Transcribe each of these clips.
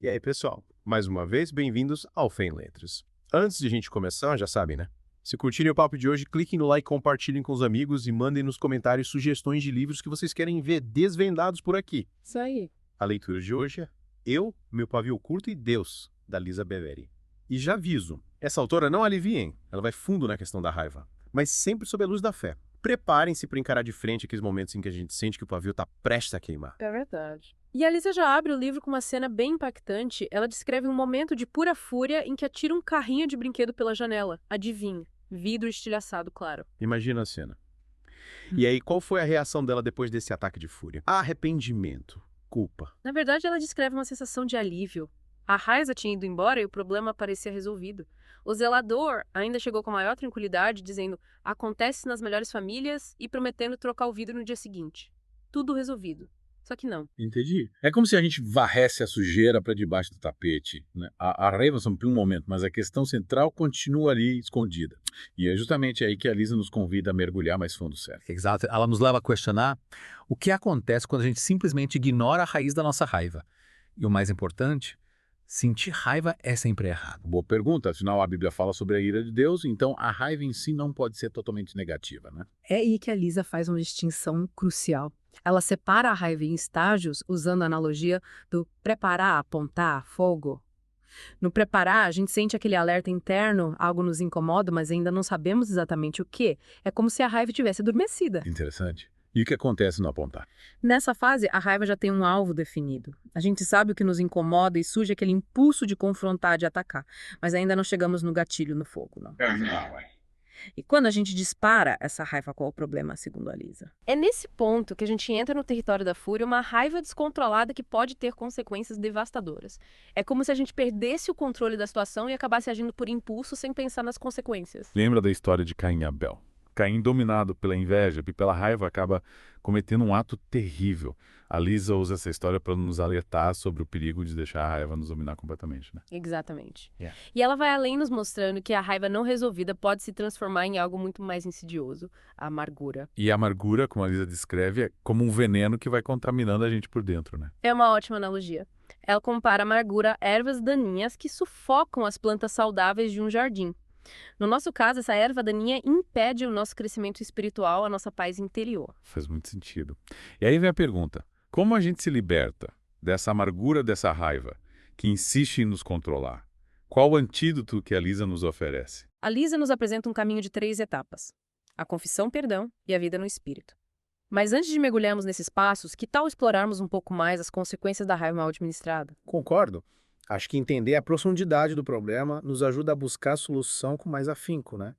E aí, pessoal? Mais uma vez, bem-vindos ao Fé em Letras. Antes de a gente começar, já sabem, né? Se curtirem o papo de hoje, cliquem no like, compartilhem com os amigos e mandem nos comentários sugestões de livros que vocês querem ver desvendados por aqui. Isso aí. A leitura de hoje é Eu, Meu Pavio Curto e Deus, da Lisa Beveri. E já aviso, essa autora não alivia, hein? Ela vai fundo na questão da raiva, mas sempre sob a luz da fé. Preparem-se para encarar de frente aqueles momentos em que a gente sente que o pavio está prestes a queimar. É verdade. E a Lisa já abre o livro com uma cena bem impactante. Ela descreve um momento de pura fúria em que atira um carrinho de brinquedo pela janela. Adivinha? Vidro estilhaçado, claro. Imagina a cena. E aí, qual foi a reação dela depois desse ataque de fúria? Arrependimento, culpa. Na verdade, ela descreve uma sensação de alívio. A Raiza tinha ido embora e o problema parecia resolvido. O zelador ainda chegou com maior tranquilidade, dizendo acontece nas melhores famílias e prometendo trocar o vidro no dia seguinte. Tudo resolvido. Só que não. Entendi. É como se a gente varresse a sujeira para debaixo do tapete, né? A raiva só por um momento, mas a questão central continua ali escondida. E é justamente aí que a Lisa nos convida a mergulhar mais fundo, certo? Exato. Ela nos leva a questionar o que acontece quando a gente simplesmente ignora a raiz da nossa raiva. E o mais importante, sentir raiva é sempre errado. Boa pergunta, afinal a Bíblia fala sobre a ira de Deus, então a raiva em si não pode ser totalmente negativa, né? É aí que a Lisa faz uma distinção crucial. Ela separa a raiva em estágios, usando a analogia do preparar, apontar, fogo. No preparar, a gente sente aquele alerta interno, algo nos incomoda, mas ainda não sabemos exatamente o que. É como se a raiva tivesse adormecida. Interessante. E o que acontece no apontar? Nessa fase, a raiva já tem um alvo definido. A gente sabe o que nos incomoda e surge aquele impulso de confrontar, de atacar. Mas ainda não chegamos no gatilho, no fogo, não. E quando a gente dispara essa raiva, qual é o problema, segundo a Lisa? É nesse ponto que a gente entra no território da fúria, uma raiva descontrolada que pode ter consequências devastadoras. É como se a gente perdesse o controle da situação e acabasse agindo por impulso sem pensar nas consequências. Lembra da história de Caim e Abel? Caim, dominado pela inveja e pela raiva, acaba cometendo um ato terrível. A Lisa usa essa história para nos alertar sobre o perigo de deixar a raiva nos dominar completamente, né? Exatamente. Yeah. E ela vai além nos mostrando que a raiva não resolvida pode se transformar em algo muito mais insidioso, a amargura. E a amargura, como a Lisa descreve, é como um veneno que vai contaminando a gente por dentro, né? É uma ótima analogia. Ela compara a amargura a ervas daninhas que sufocam as plantas saudáveis de um jardim. No nosso caso, essa erva daninha impede o nosso crescimento espiritual, a nossa paz interior. Faz muito sentido. E aí vem a pergunta, como a gente se liberta dessa amargura, dessa raiva, que insiste em nos controlar? Qual o antídoto que a Lisa nos oferece? A Lisa nos apresenta um caminho de 3 etapas: a confissão, perdão e a vida no espírito. Mas antes de mergulharmos nesses passos, que tal explorarmos um pouco mais as consequências da raiva mal administrada? Concordo. Acho que entender a profundidade do problema nos ajuda a buscar a solução com mais afinco, né?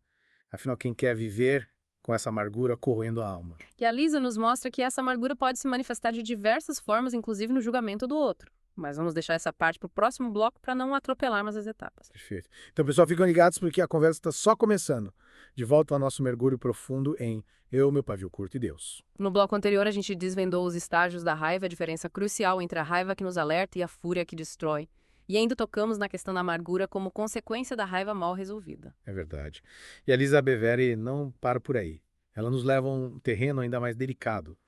Afinal, quem quer viver com essa amargura corroendo a alma? E a Lisa nos mostra que essa amargura pode se manifestar de diversas formas, inclusive no julgamento do outro. Mas vamos deixar essa parte para o próximo bloco para não atropelarmos as etapas. Perfeito. Então, pessoal, ficam ligados porque a conversa está só começando. De volta ao nosso mergulho profundo em Eu, Meu Pavio Curto e Deus. No bloco anterior, a gente desvendou os estágios da raiva, a diferença crucial entre a raiva que nos alerta e a fúria que destrói. E ainda tocamos na questão da amargura como consequência da raiva mal resolvida. É verdade. E a Lisa Beveri não para por aí. Ela nos leva a um terreno ainda mais delicado.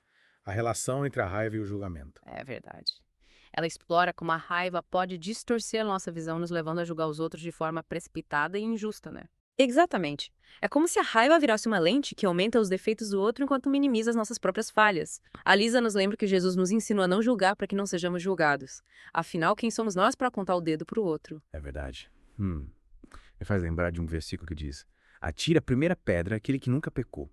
A relação entre a raiva e o julgamento. É verdade. Ela explora como a raiva pode distorcer a nossa visão, nos levando a julgar os outros de forma precipitada e injusta, né? Exatamente. É como se a raiva virasse uma lente que aumenta os defeitos do outro enquanto minimiza as nossas próprias falhas. A Lisa nos lembra que Jesus nos ensinou a não julgar para que não sejamos julgados. Afinal, quem somos nós para apontar o dedo para o outro? É verdade. Me faz lembrar de um versículo que diz: atira a primeira pedra aquele que nunca pecou.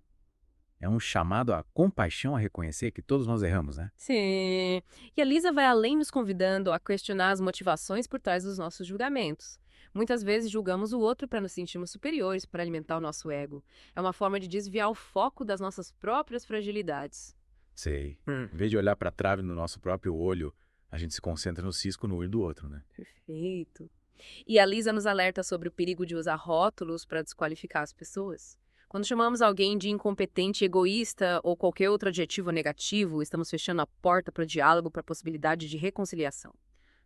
É um chamado à compaixão, a reconhecer que todos nós erramos, né? Sim. E a Lisa vai além, nos convidando a questionar as motivações por trás dos nossos julgamentos. Muitas vezes julgamos o outro para nos sentirmos superiores, para alimentar o nosso ego. É uma forma de desviar o foco das nossas próprias fragilidades. Sei. Em vez de olhar para a trave no nosso próprio olho, a gente se concentra no cisco no olho do outro, né? Perfeito. E a Lisa nos alerta sobre o perigo de usar rótulos para desqualificar as pessoas. Quando chamamos alguém de incompetente, egoísta ou qualquer outro adjetivo negativo, estamos fechando a porta para o diálogo, para a possibilidade de reconciliação.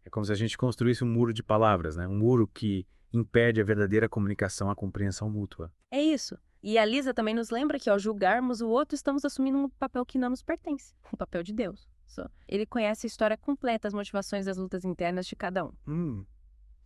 É como se a gente construísse um muro de palavras, né? Um muro que impede a verdadeira comunicação, a compreensão mútua. É isso. E a Lisa também nos lembra que ao julgarmos o outro, estamos assumindo um papel que não nos pertence, o papel de Deus. Ele conhece a história completa, as motivações e as lutas internas de cada um.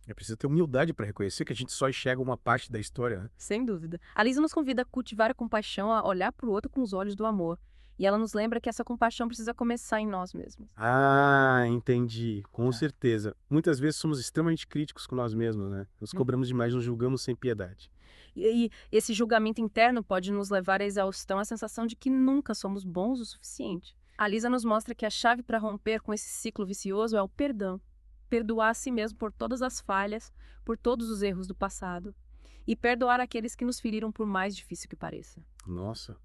É preciso ter humildade para reconhecer que a gente só enxerga uma parte da história, né? Sem dúvida. A Lisa nos convida a cultivar a compaixão, a olhar para o outro com os olhos do amor. E ela nos lembra que essa compaixão precisa começar em nós mesmos. Ah, entendi. Com certeza. Muitas vezes somos extremamente críticos com nós mesmos, né? Nos cobramos demais, nos julgamos sem piedade. E esse julgamento interno pode nos levar à exaustão, à sensação de que nunca somos bons o suficiente. A Lisa nos mostra que a chave para romper com esse ciclo vicioso é o perdão. Perdoar a si mesmo por todas as falhas, por todos os erros do passado. E perdoar aqueles que nos feriram, por mais difícil que pareça. Nossa.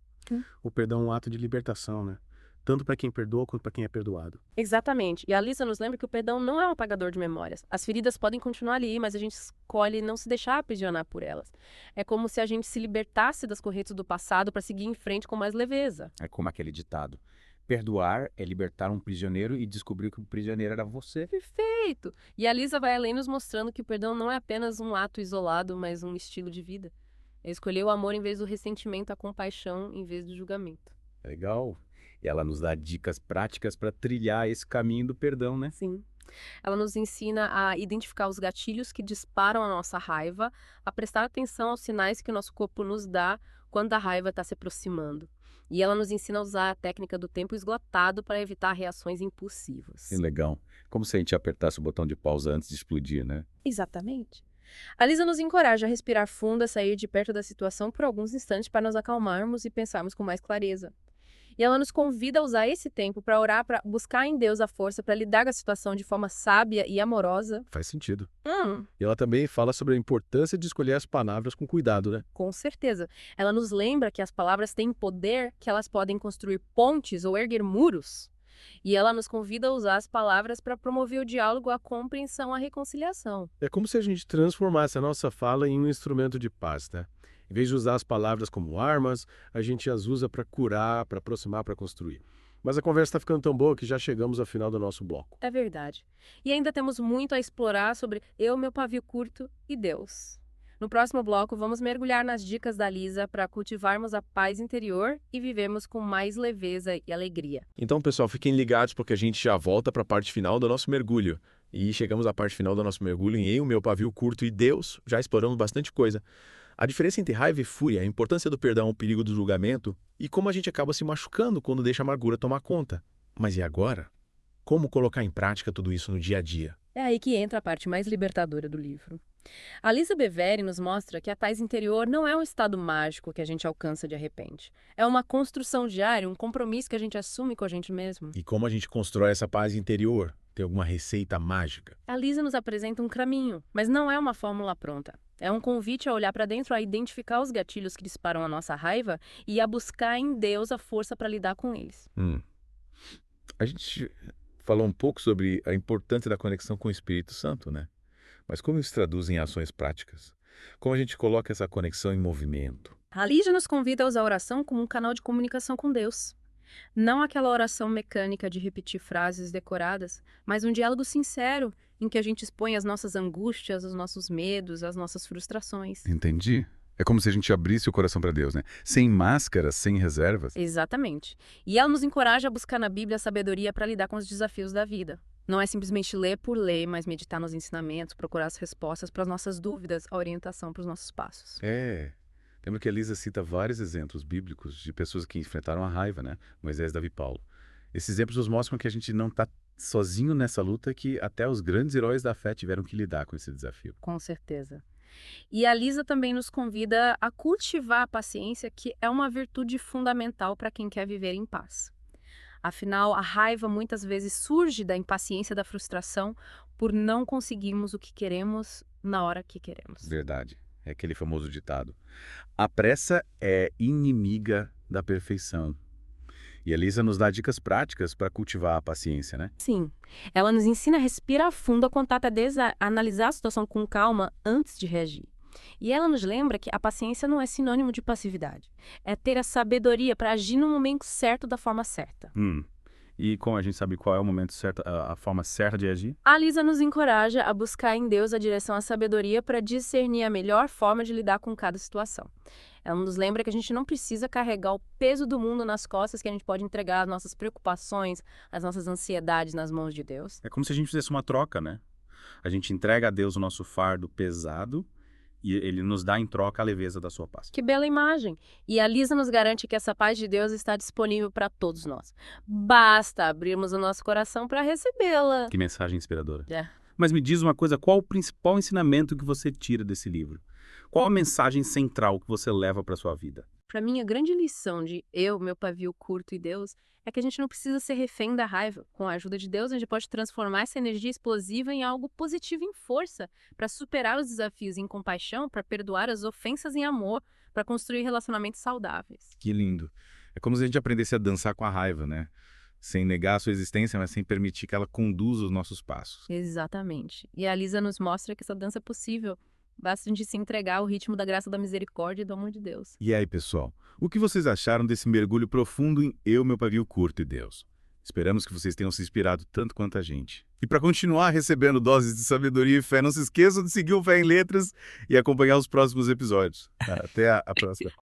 O perdão é um ato de libertação, né? Tanto para quem perdoa quanto para quem é perdoado. Exatamente. E a Lisa nos lembra que o perdão não é um apagador de memórias. As feridas podem continuar ali, mas a gente escolhe não se deixar aprisionar por elas. É como se a gente se libertasse das correntes do passado para seguir em frente com mais leveza. É como aquele ditado. Perdoar é libertar um prisioneiro e descobrir que o prisioneiro era você. Perfeito! E a Lisa vai além nos mostrando que o perdão não é apenas um ato isolado, mas um estilo de vida. É escolher o amor em vez do ressentimento, a compaixão em vez do julgamento. Legal. E ela nos dá dicas práticas para trilhar esse caminho do perdão, né? Sim. Ela nos ensina a identificar os gatilhos que disparam a nossa raiva, a prestar atenção aos sinais que o nosso corpo nos dá quando a raiva está se aproximando. E ela nos ensina a usar a técnica do tempo esgotado para evitar reações impulsivas. Que legal. Como se a gente apertasse o botão de pausa antes de explodir, né? Exatamente. A Lisa nos encoraja a respirar fundo, a sair de perto da situação por alguns instantes para nos acalmarmos e pensarmos com mais clareza. E ela nos convida a usar esse tempo para orar, para buscar em Deus a força para lidar com a situação de forma sábia e amorosa. Faz sentido. E ela também fala sobre a importância de escolher as palavras com cuidado, né? Com certeza. Ela nos lembra que as palavras têm poder, que elas podem construir pontes ou erguer muros. E ela nos convida a usar as palavras para promover o diálogo, a compreensão, a reconciliação. É como se a gente transformasse a nossa fala em um instrumento de paz, né? Em vez de usar as palavras como armas, a gente as usa para curar, para aproximar, para construir. Mas a conversa está ficando tão boa que já chegamos ao final do nosso bloco. É verdade. E ainda temos muito a explorar sobre eu, meu pavio curto e Deus. No próximo bloco, vamos mergulhar nas dicas da Lisa para cultivarmos a paz interior e vivermos com mais leveza e alegria. Então, pessoal, fiquem ligados porque a gente já volta para a parte final do nosso mergulho. E chegamos à parte final do nosso mergulho em Eu, meu pavio curto e Deus. Já exploramos bastante coisa. A diferença entre raiva e fúria, a importância do perdão, o perigo do julgamento e como a gente acaba se machucando quando deixa a amargura tomar conta. Mas e agora? Como colocar em prática tudo isso no dia a dia? É aí que entra a parte mais libertadora do livro. A Lisa Beveri nos mostra que a paz interior não é um estado mágico que a gente alcança de repente. É uma construção diária, um compromisso que a gente assume com a gente mesmo. E como a gente constrói essa paz interior? Tem alguma receita mágica? A Lisa nos apresenta um caminho, mas não é uma fórmula pronta. É um convite a olhar para dentro, a identificar os gatilhos que disparam a nossa raiva e a buscar em Deus a força para lidar com eles. A gente falou um pouco sobre a importância da conexão com o Espírito Santo, né? Mas como isso traduz em ações práticas? Como a gente coloca essa conexão em movimento? A Lígia nos convida a usar a oração como um canal de comunicação com Deus. Não aquela oração mecânica de repetir frases decoradas, mas um diálogo sincero em que a gente expõe as nossas angústias, os nossos medos, as nossas frustrações. Entendi. É como se a gente abrisse o coração para Deus, né? Sem máscaras, sem reservas. Exatamente. E ela nos encoraja a buscar na Bíblia a sabedoria para lidar com os desafios da vida. Não é simplesmente ler por ler, mas meditar nos ensinamentos, procurar as respostas para as nossas dúvidas, a orientação para os nossos passos. Lembra que a Elisa cita vários exemplos bíblicos de pessoas que enfrentaram a raiva, né? Moisés, Davi e Paulo. Esses exemplos nos mostram que a gente não está sozinho nessa luta, que até os grandes heróis da fé tiveram que lidar com esse desafio. Com certeza. E a Lisa também nos convida a cultivar a paciência, que é uma virtude fundamental para quem quer viver em paz. Afinal, a raiva muitas vezes surge da impaciência, da frustração, por não conseguirmos o que queremos na hora que queremos. Verdade. É aquele famoso ditado. A pressa é inimiga da perfeição. E a Lisa nos dá dicas práticas para cultivar a paciência, né? Sim. Ela nos ensina a respirar fundo, a contar até a analisar a situação com calma antes de reagir. E ela nos lembra que a paciência não é sinônimo de passividade. É ter a sabedoria para agir no momento certo da forma certa. E como a gente sabe qual é o momento certo, a forma certa de agir? A Lisa nos encoraja a buscar em Deus a direção à sabedoria para discernir a melhor forma de lidar com cada situação. Ela nos lembra que a gente não precisa carregar o peso do mundo nas costas, que a gente pode entregar as nossas preocupações, as nossas ansiedades nas mãos de Deus. É como se a gente fizesse uma troca, né? A gente entrega a Deus o nosso fardo pesado e ele nos dá em troca a leveza da sua paz. Que bela imagem! E a Lisa nos garante que essa paz de Deus está disponível para todos nós. Basta abrirmos o nosso coração para recebê-la. Que mensagem inspiradora. É. Mas me diz uma coisa, qual o principal ensinamento que você tira desse livro? Qual a mensagem central que você leva para sua vida? Para mim, a grande lição de eu, meu pavio curto e Deus é que a gente não precisa ser refém da raiva. Com a ajuda de Deus, a gente pode transformar essa energia explosiva em algo positivo, em força, para superar os desafios em compaixão, para perdoar as ofensas em amor, para construir relacionamentos saudáveis. Que lindo. É como se a gente aprendesse a dançar com a raiva, né? Sem negar a sua existência, mas sem permitir que ela conduza os nossos passos. Exatamente. E a Lisa nos mostra que essa dança é possível. Basta a gente se entregar ao ritmo da graça, da misericórdia e do amor de Deus. E aí, pessoal, o que vocês acharam desse mergulho profundo em Eu, Meu Pavio Curto e Deus? Esperamos que vocês tenham se inspirado tanto quanto a gente. E para continuar recebendo doses de sabedoria e fé, não se esqueçam de seguir o Fé em Letras e acompanhar os próximos episódios. Até a próxima.